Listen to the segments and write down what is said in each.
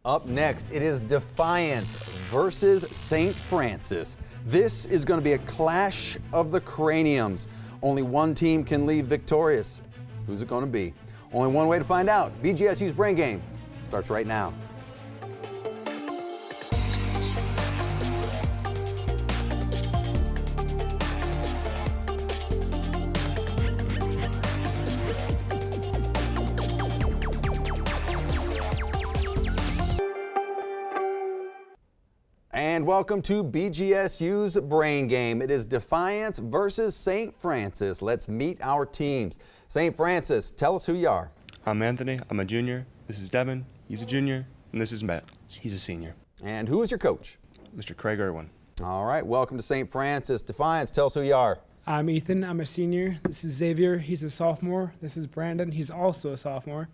Up next, it is Defiance versus St. Francis. This is going to be a clash of the craniums. Only one team can leave victorious. Who's it going to be? Only one way to find out. BGSU's Brain Game starts right now. And welcome to BGSU's Brain Game. It is Defiance versus St. Francis. Let's meet our teams. St. Francis, tell us who you are. I'm Anthony. I'm a junior. This is Devin. He's a junior. And this is Matt. He's a senior. And who is your coach? Mr. Craig Irwin. All right, welcome to St. Francis. Defiance, tell us who you are. I'm Ethan. I'm a senior. This is Xavier. He's a sophomore. This is Brandon. He's also a sophomore.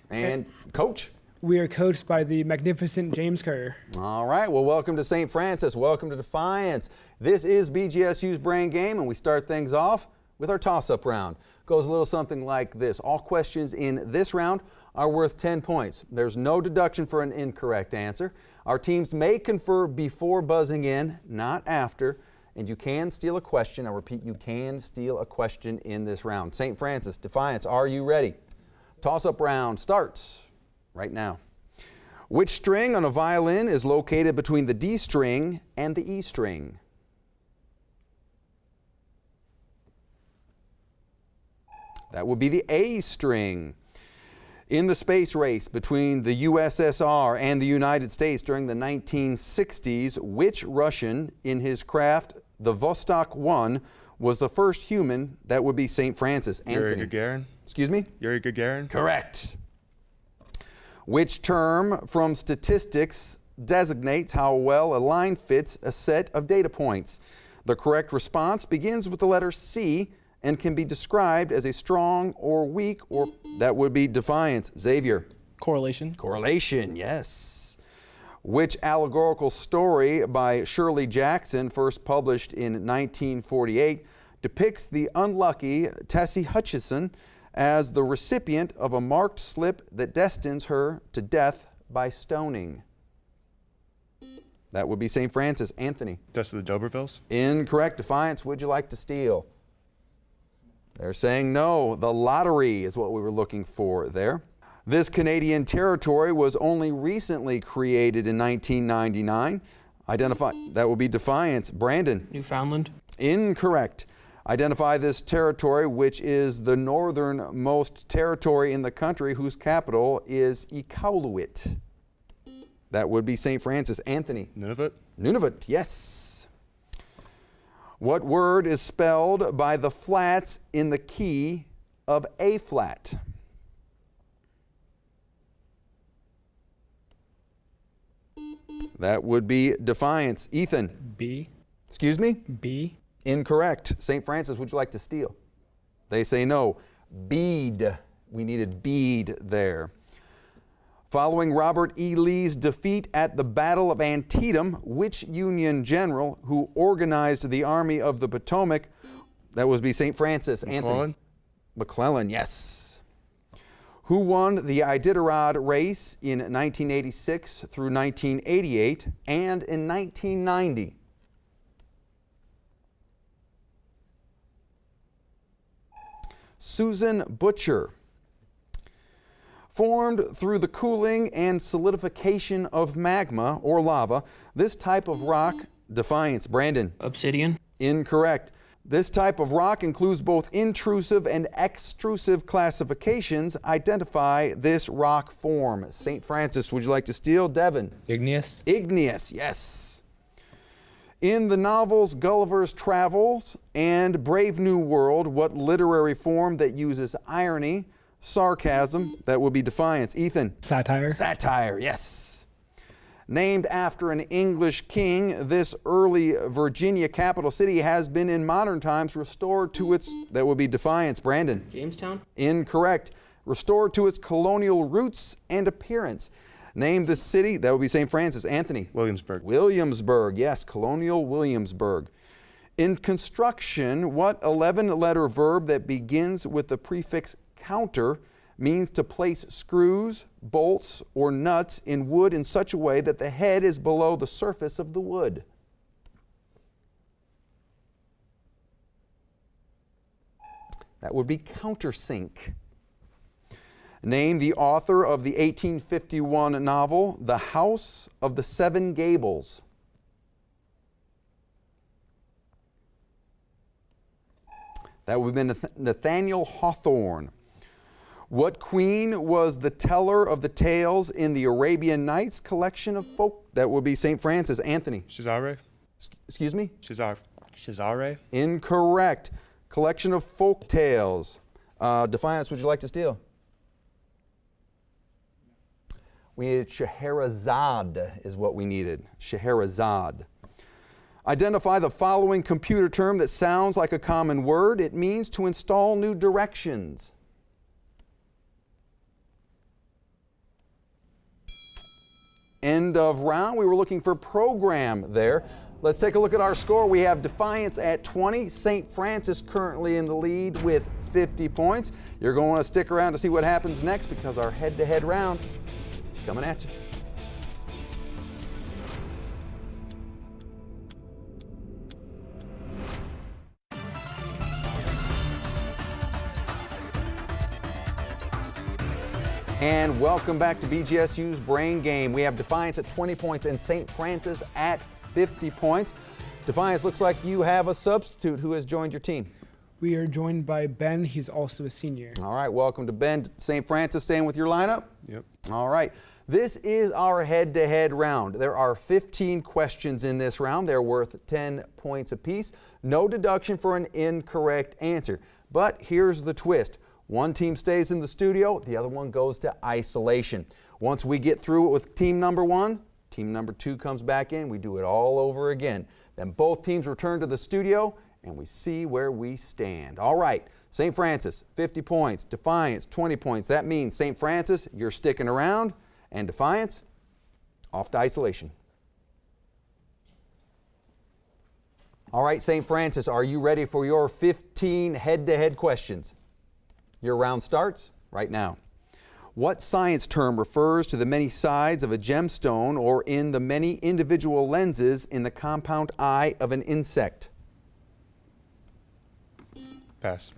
And coach? We are coached by the magnificent James Kerr. All right, well, welcome to St. Francis. Welcome to Defiance. This is BGSU's Brain Game, and we start things off with our toss-up round. Goes a little something like this. All questions in this round are worth 10 points. There's no deduction for an incorrect answer. Our teams may confer before buzzing in, not after, and you can steal a question. I repeat, you can steal a question in this round. St. Francis, Defiance, are you ready? Toss-up round starts right now. Which string on a violin is located between the D string and the E string? That would be the A string. In the space race between the USSR and the United States during the 1960s, which Russian in his craft, the Vostok 1, was the first human? That would be St. Francis. Yuri Anthony. Gagarin. Excuse me? Yuri Gagarin. Correct. Which term from statistics designates how well a line fits a set of data points? The correct response begins with the letter C and can be described as a strong or weak, or that would be Defiance. Xavier. Correlation. Correlation, yes. Which allegorical story by Shirley Jackson, first published in 1948, depicts the unlucky Tessie Hutchison as the recipient of a marked slip that destines her to death by stoning? That would be St. Francis. Anthony. Death of the D'Urbervilles. Incorrect. Defiance, would you like to steal? They're saying no. The lottery is what we were looking for there. This Canadian territory was only recently created in 1999. Identify. That would be Defiance. Brandon. Newfoundland. Incorrect. Identify this territory, which is the northernmost territory in the country, whose capital is Iqaluit. That would be St. Francis. Anthony. Nunavut. Nunavut, yes. What word is spelled by the flats in the key of A flat? That would be Defiance. Ethan. B. Excuse me? B. Incorrect. St. Francis, would you like to steal? They say no. Bead. We needed bead there. Following Robert E. Lee's defeat at the Battle of Antietam, which Union general who organized the Army of the Potomac? That would be St. Francis. McClellan. Anthony. McClellan, yes. Who won the Iditarod race in 1986 through 1988 and in 1990? Susan Butcher. Formed through the cooling and solidification of magma or lava, this type of rock, Defiance. Brandon. Obsidian. Incorrect. This type of rock includes both intrusive and extrusive classifications. Identify this rock form. St. Francis, would you like to steal? Devin. Igneous. Igneous, yes. In the novels Gulliver's Travels and Brave New World, what literary form that uses irony, sarcasm? That would be Defiance. Ethan. Satire. Satire, yes. Named after an English king, this early Virginia capital city has been in modern times restored to its, that would be Defiance. Brandon. Jamestown. Incorrect. Restored to its colonial roots and appearance. Name the city. That would be St. Francis. Anthony. Williamsburg. Williamsburg, yes, colonial Williamsburg. In construction, what 11-letter verb that begins with the prefix counter means to place screws, bolts, or nuts in wood in such a way that the head is below the surface of the wood. That would be countersink. Name the author of the 1851 novel, The House of the Seven Gables. That would have been Nathaniel Hawthorne. What queen was the teller of the tales in the Arabian Nights collection of folk? That would be St. Francis. Anthony. Cesare? Excuse me? Cesare? Incorrect. Collection of folk tales. Defiance, would you like to steal? We needed Scheherazade is what we needed. Scheherazade. Identify the following computer term that sounds like a common word. It means to install new directions. End of round. We were looking for program there. Let's take a look at our score. We have Defiance at 20. St. Francis currently in the lead with 50 points. You're going to want to stick around to see what happens next because our head-to-head round is coming at you. And welcome back to BGSU's Brain Game. We have Defiance at 20 points and St. Francis at 50 points. Defiance, looks like you have a substitute who has joined your team. We are joined by Ben. He's also a senior. All right, welcome to Ben. St. Francis staying with your lineup? Yep. All right. This is our head-to-head round. There are 15 questions in this round. They're worth 10 points apiece. No deduction for an incorrect answer. But here's the twist. One team stays in the studio, the other one goes to isolation. Once we get through it with team number one, team number two comes back in, we do it all over again. Then both teams return to the studio and we see where we stand. All right, St. Francis, 50 points, Defiance, 20 points. That means St. Francis, you're sticking around, and Defiance, off to isolation. All right, St. Francis, are you ready for your 15 head-to-head questions? Your round starts right now. What science term refers to the many sides of a gemstone or in the many individual lenses in the compound eye of an insect? Pass.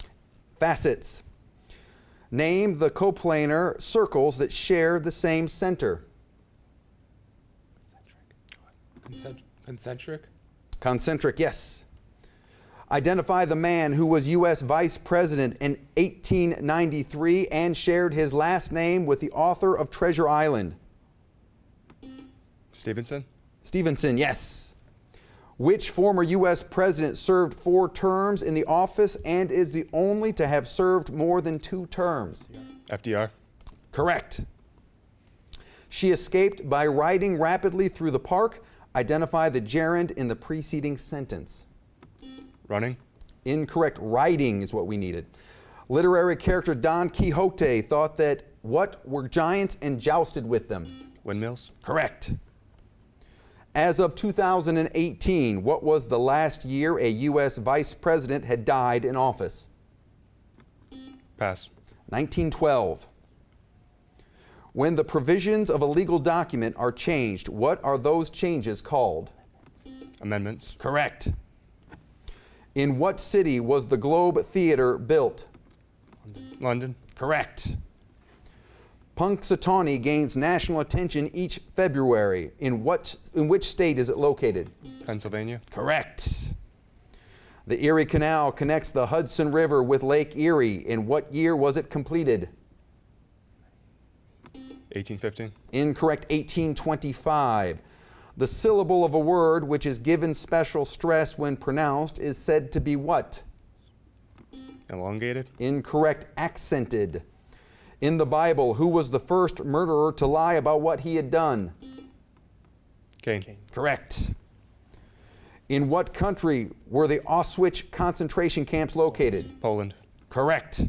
Facets. Name the coplanar circles that share the same center. Concentric? Concentric, yes. Identify the man who was U.S. Vice President in 1893 and shared his last name with the author of Treasure Island. Stevenson? Stevenson, yes. Which former U.S. president served 4 terms in the office and is the only to have served more than 2 terms? FDR? Correct. She escaped by riding rapidly through the park. Identify the gerund in the preceding sentence. Running? Incorrect. Riding is what we needed. Literary character Don Quixote thought that what were giants and jousted with them? Windmills? Correct. As of 2018, what was the last year a U.S. vice president had died in office? Pass. 1912. When the provisions of a legal document are changed, what are those changes called? Amendments? Correct. In what city was the Globe Theater built? London? Correct. Punxsutawney gains national attention each February. In which state is it located? Pennsylvania? Correct. The Erie Canal connects the Hudson River with Lake Erie. In what year was it completed? 1815? Incorrect. 1825. The syllable of a word which is given special stress when pronounced is said to be what? Elongated? Incorrect. Accented. In the Bible, who was the first murderer to lie about what he had done? Cain? Correct. In what country were the Auschwitz concentration camps located? Poland? Correct.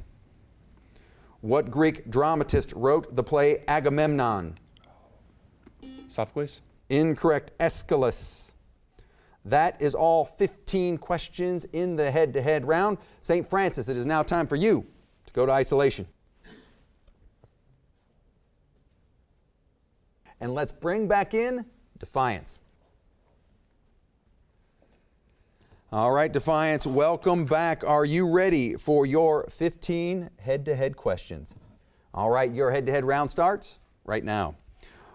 What Greek dramatist wrote the play Agamemnon? Sophocles? Incorrect. Aeschylus. That is all 15 questions in the head-to-head round. St. Francis, it is now time for you to go to isolation. And let's bring back in Defiance. All right, Defiance, welcome back. Are you ready for your 15 head-to-head questions? All right, your head-to-head round starts right now.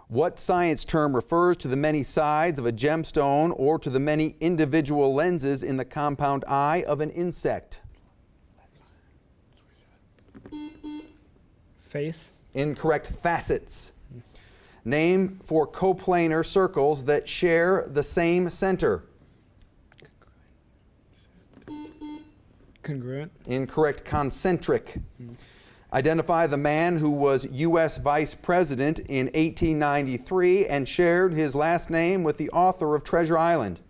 What science term refers to the many sides of a gemstone or to the many individual lenses in the compound eye of an insect? Face. Incorrect. Facets. Name for coplanar circles that share the same center. Congruent. Incorrect. Concentric. Identify the man who was U.S. Vice President in 1893 and shared his last name with the author of Treasure Island.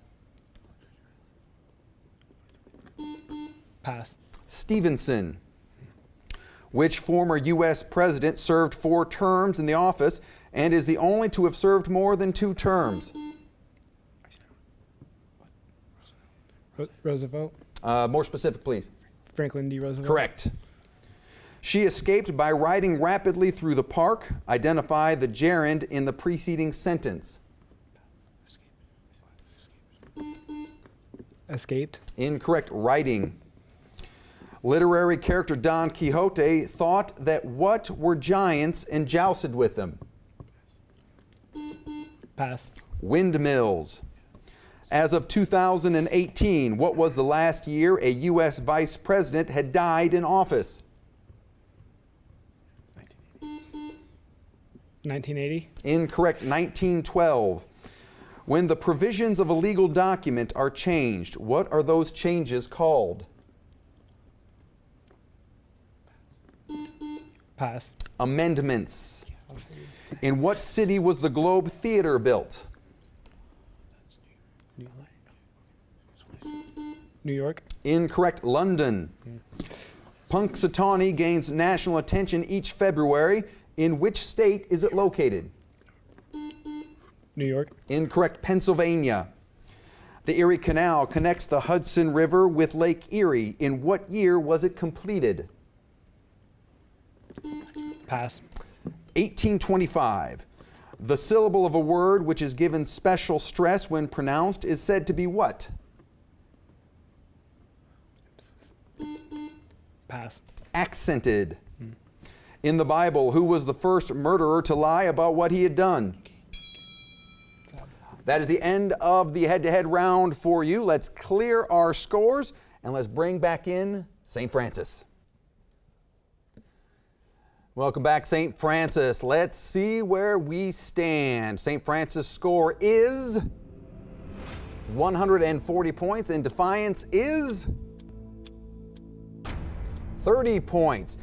Pass. Stevenson. Which former U.S. president served 4 terms in the office and is the only to have served more than 2 terms? Roosevelt. More specific, please. Franklin D. Roosevelt. Correct. She escaped by riding rapidly through the park. Identify the gerund in the preceding sentence. Escaped. Incorrect. Riding. Literary character Don Quixote thought that what were giants and jousted with them? Pass. Windmills. As of 2018, what was the last year a U.S. Vice President had died in office? 1980. Incorrect. 1912. When the provisions of a legal document are changed, what are those changes called? Pass. Amendments. In what city was the Globe Theater built? New York. Incorrect. London. Punxsutawney gains national attention each February. In which state is it located? New York. Incorrect. Pennsylvania. The Erie Canal connects the Hudson River with Lake Erie. In what year was it completed? Pass. 1825. The syllable of a word which is given special stress when pronounced is said to be what? Pass. Accented. In the Bible, who was the first murderer to lie about what he had done? That is the end of the head-to-head round for you. Let's clear our scores and let's bring back in St. Francis. Welcome back, St. Francis. Let's see where we stand. St. Francis' score is 140 points and Defiance is 30 points.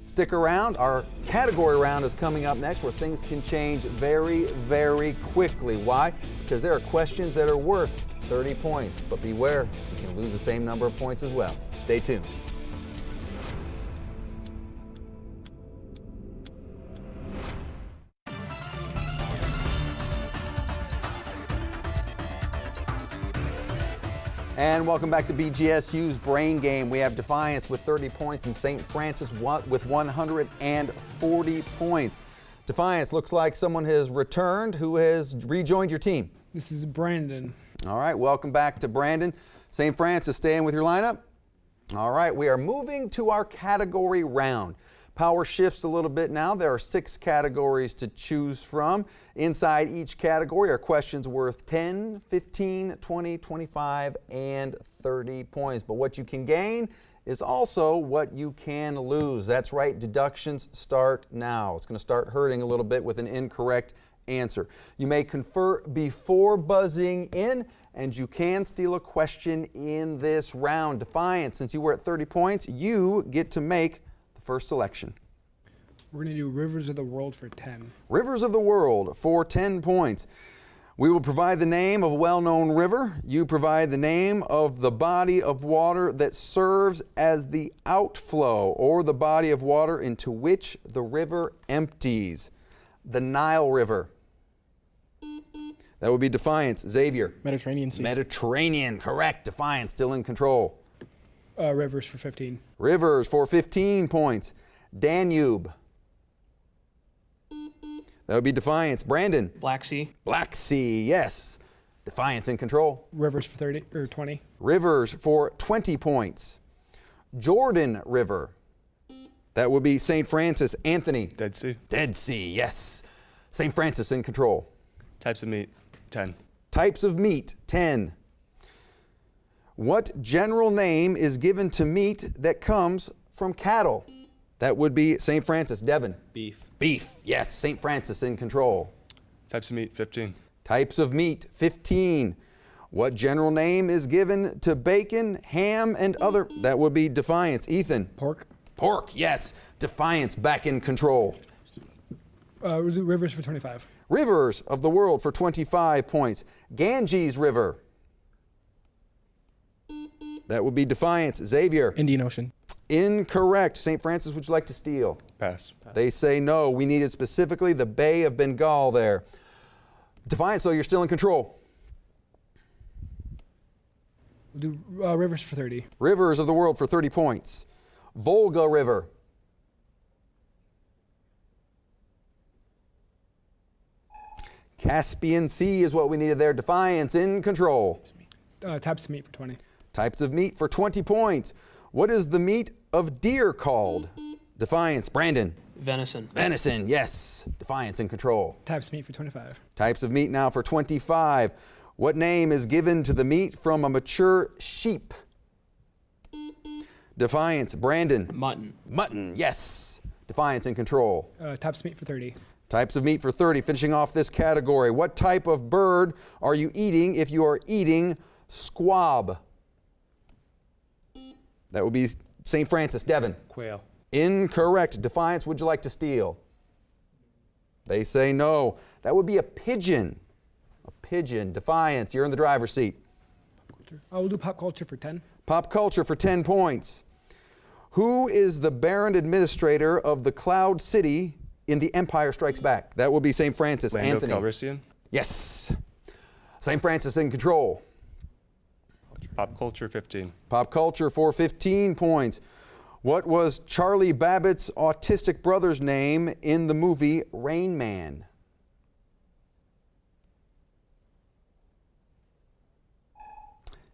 Stick around. Our category round is coming up next where things can change very, very quickly. Why? Because there are questions that are worth 30 points. But beware, you can lose the same number of points as well. Stay tuned. And welcome back to BGSU's Brain Game. We have Defiance with 30 points and St. Francis with 140 points. Defiance, looks like someone has returned. Who has rejoined your team? This is Brandon. All right, welcome back to Brandon. St. Francis, staying with your lineup? All right, we are moving to our category round. Power shifts a little bit now. There are 6 categories to choose from. Inside each category are questions worth 10, 15, 20, 25, and 30 points. But what you can gain is also what you can lose. That's right, deductions start now. It's going to start hurting a little bit with an incorrect answer. You may confer before buzzing in, and you can steal a question in this round. Defiance, since you were at 30 points, you get to make first selection. We're going to do Rivers of the World for 10. Rivers of the World for 10 points. We will provide the name of a well-known river. You provide the name of the body of water that serves as the outflow or the body of water into which the river empties. The Nile River. That would be Defiance. Xavier. Mediterranean Sea. Mediterranean, correct. Defiance still in control. Rivers for 15. Rivers for 15 points. Danube. That would be Defiance. Brandon. Black Sea. Black Sea, yes. Defiance in control. Rivers for 30 or 20. Rivers for 20 points. Jordan River. That would be St. Francis. Anthony. Dead Sea. Dead Sea, yes. St. Francis in control. Types of meat, 10. Types of meat, 10. What general name is given to meat that comes from cattle? That would be St. Francis. Devin. Beef. Beef, yes. St. Francis in control. Types of meat, 15. Types of meat, 15. What general name is given to bacon, ham, and other? That would be Defiance. Ethan. Pork. Pork, yes. Defiance back in control. Rivers for 25. Rivers of the world for 25 points. Ganges River. That would be Defiance. Xavier. Indian Ocean. Incorrect. St. Francis, would you like to steal? Pass. They say no. We needed specifically the Bay of Bengal there. Defiance, though, you're still in control. We'll do rivers for 30. Rivers of the world for 30 points. Volga River. Caspian Sea is what we needed there. Defiance in control. Types of meat for 20. Types of meat for 20 points. What is the meat of deer called? Defiance. Brandon. Venison. Venison, yes. Defiance in control. Types of meat for 25. Types of meat now for 25. What name is given to the meat from a mature sheep? Defiance. Brandon. Mutton. Mutton, yes. Defiance in control. Types of meat for 30. Types of meat for 30. Finishing off this category. What type of bird are you eating if you are eating squab? That would be St. Francis. Devin. Quail. Incorrect. Defiance, would you like to steal? They say no. That would be a pigeon. A pigeon. Defiance, you're in the driver's seat. We'll do pop culture for 10. Pop culture for 10 points. Who is the Baron Administrator of the Cloud City in The Empire Strikes Back? That will be St. Francis. Lando Anthony. Calrissian. Yes. St. Francis in control. Pop culture, 15. Pop culture for 15 points. What was Charlie Babbitt's autistic brother's name in the movie Rain Man?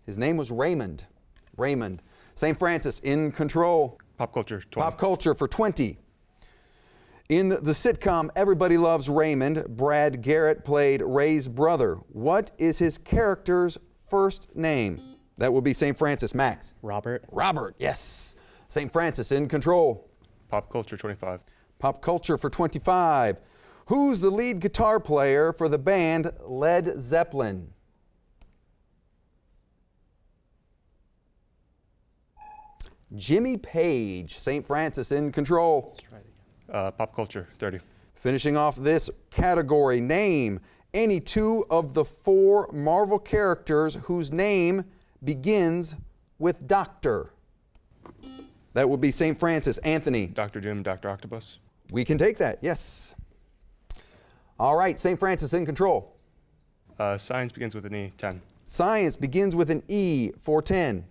His name was Raymond. Raymond. St. Francis in control. Pop culture, 20. Pop culture for 20. In the sitcom Everybody Loves Raymond, Brad Garrett played Ray's brother. What is his character's first name? That will be St. Francis. Max. Robert. Robert, yes. St. Francis in control. Pop culture, 25. Pop culture for 25. Who's the lead guitar player for the band Led Zeppelin? Jimmy Page. St. Francis in control. Pop culture, 30. Finishing off this category, name any two of the 4 Marvel characters whose name begins with Doctor. That would be St. Francis. Anthony. Dr. Doom, Dr. Octopus. We can take that, yes. All right, St. Francis in control. Science begins with an E, 10. Science begins with an E for 10.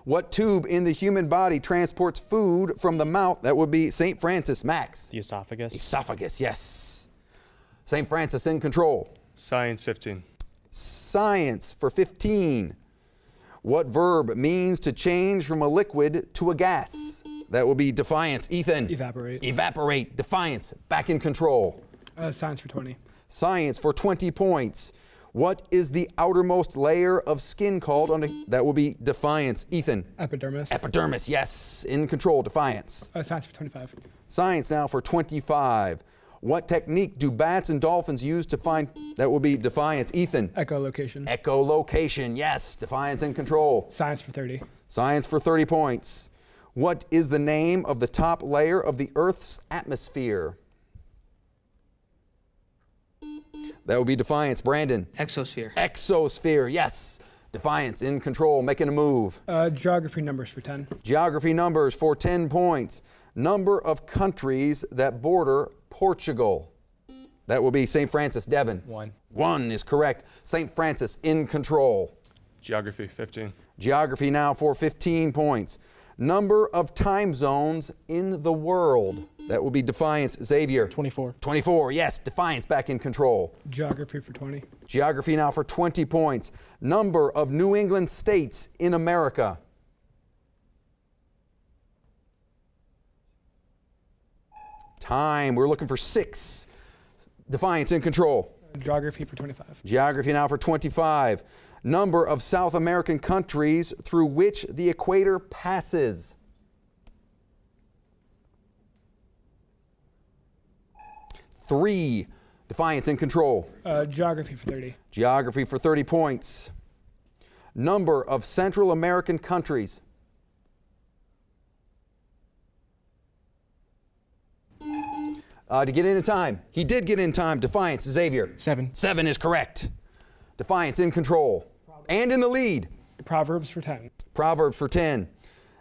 What tube in the human body transports food from the mouth? That would be St. Francis. Max. The esophagus. Esophagus, yes. St. Francis in control. Science, 15. Science for 15. What verb means to change from a liquid to a gas? That will be Defiance. Ethan. Evaporate. Evaporate. Defiance. Back in control. Science for 20. Science for 20 points. What is the outermost layer of skin called? That will be Defiance. Ethan. Epidermis. Epidermis, yes. In control. Defiance. Science for 25. Science now for 25. What technique do bats and dolphins use to find? That will be Defiance. Ethan. Echolocation. Echolocation, yes. Defiance in control. Science for 30. Science for 30 points. What is the name of the top layer of the Earth's atmosphere? That would be Defiance. Brandon. Exosphere. Exosphere, yes. Defiance in control, making a move. Geography numbers for 10. Geography numbers for 10 points. Number of countries that border Portugal. That will be St. Francis. Devin. 1. 1 is correct. St. Francis in control. Geography, 15. Geography now for 15 points. Number of time zones in the world. That will be Defiance. Xavier. 24. 24, yes, Defiance back in control. Geography for 20. Geography now for 20 points. Number of New England states in America. Time, we're looking for 6. Defiance in control. Geography for 25. Geography now for 25. Number of South American countries through which the equator passes. 3. Defiance in control. Geography for 30. Geography for 30 points. Number of Central American countries. To get in time. He did get in time. Defiance. Xavier. 7. 7 is correct. Defiance in control. And in the lead. Proverbs for 10. Proverbs for 10.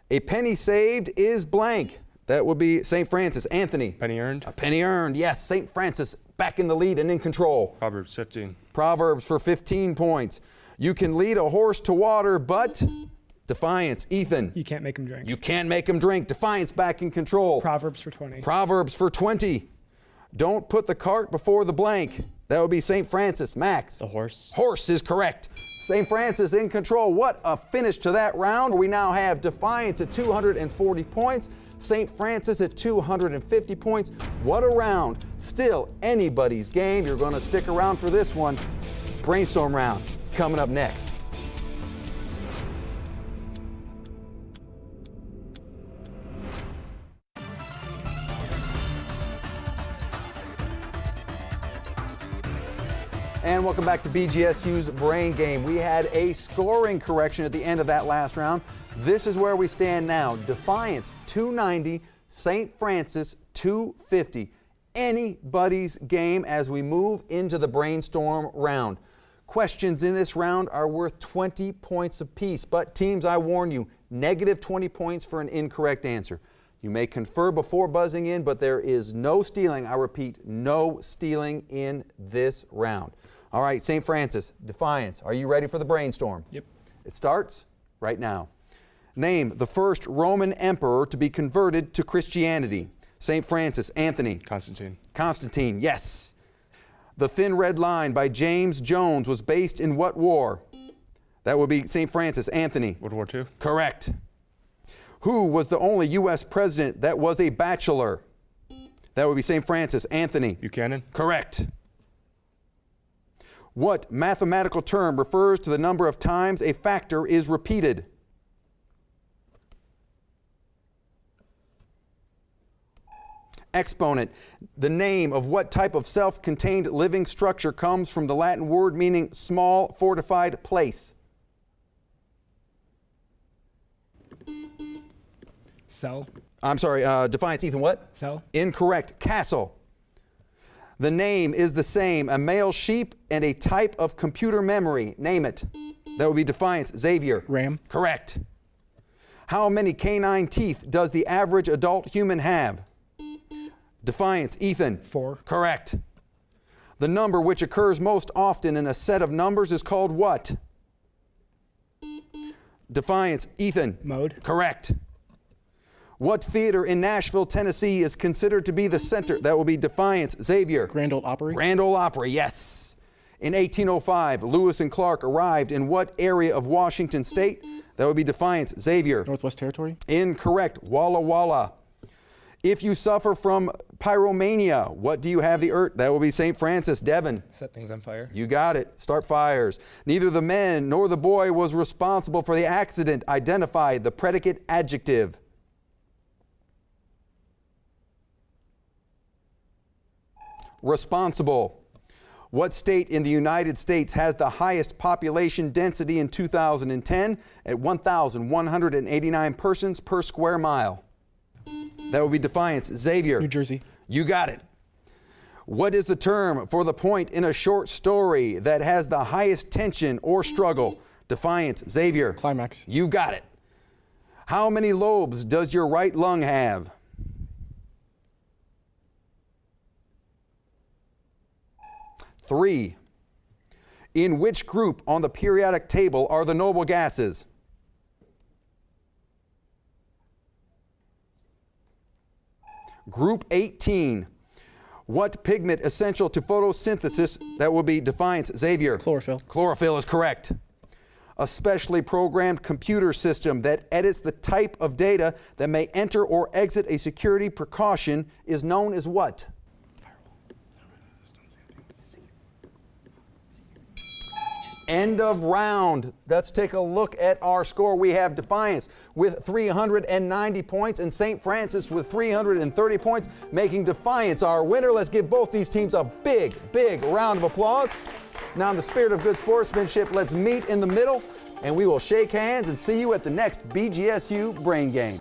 A penny saved is blank. That would be St. Francis. Anthony. Penny earned. A penny earned. Yes, St. Francis back in the lead and in control. Proverbs 15. Proverbs for 15 points. You can lead a horse to water, but Defiance. Ethan. You can't make him drink. You can't make him drink. Defiance back in control. Proverbs for 20. Proverbs for 20. Don't put the cart before the blank. That would be St. Francis. Max. The horse. Horse is correct. St. Francis in control. What a finish to that round. We now have Defiance at 240 points. St. Francis at 250 points. What a round. Still anybody's game. You're going to stick around for this one. Brainstorm round is coming up next. And welcome back to BGSU's Brain Game. We had a scoring correction at the end of that last round. This is where we stand now. Defiance 290, St. Francis 250. Anybody's game as we move into the Brainstorm round. Questions in this round are worth 20 points apiece, but teams, I warn you, negative 20 points for an incorrect answer. You may confer before buzzing in, but there is no stealing. I repeat, no stealing in this round. All right, St. Francis, Defiance, are you ready for the brainstorm? Yep. It starts right now. Name the first Roman emperor to be converted to Christianity. St. Francis. Anthony. Constantine. Constantine, yes. The Thin Red Line by James Jones was based in what war? That would be St. Francis. Anthony. World War II. Correct. Who was the only U.S. president that was a bachelor? That would be St. Francis. Anthony. Buchanan. Correct. What mathematical term refers to the number of times a factor is repeated? Exponent. The name of what type of self-contained living structure comes from the Latin word meaning small fortified place? Cell. I'm sorry, Defiance. Ethan, what? Cell. Incorrect. Castle. The name is the same, a male sheep and a type of computer memory. Name it. That would be Defiance. Xavier. RAM. Correct. How many canine teeth does the average adult human have? Defiance. Ethan. 4. Correct. The number which occurs most often in a set of numbers is called what? Defiance. Ethan. Mode. Correct. What theater in Nashville, Tennessee is considered to be the center? That will be Defiance. Xavier. Grand Ole Opry. Grand Ole Opry, yes. In 1805, Lewis and Clark arrived in what area of Washington State? That would be Defiance. Xavier. Northwest Territory. Incorrect. Walla Walla. If you suffer from pyromania, what do you have the earth? That will be St. Francis. Devin. Set things on fire. You got it. Start fires. Neither the man nor the boy was responsible for the accident. Identify the predicate adjective. Responsible. What state in the United States has the highest population density in 2010 at 1,189 persons per square mile? That would be Defiance. Xavier. New Jersey. You got it. What is the term for the point in a short story that has the highest tension or struggle? Defiance. Xavier. Climax. You've got it. How many lobes does your right lung have? Three. In which group on the periodic table are the noble gases? Group 18. What pigment essential to photosynthesis? That will be Defiance. Xavier. Chlorophyll. Chlorophyll is correct. A specially programmed computer system that edits the type of data that may enter or exit a security precaution is known as what? End of round. Let's take a look at our score. We have Defiance with 390 points and St. Francis with 330 points, making Defiance our winner. Let's give both these teams a big, big round of applause. Now, in the spirit of good sportsmanship, let's meet in the middle and we will shake hands and see you at the next BGSU Brain Game.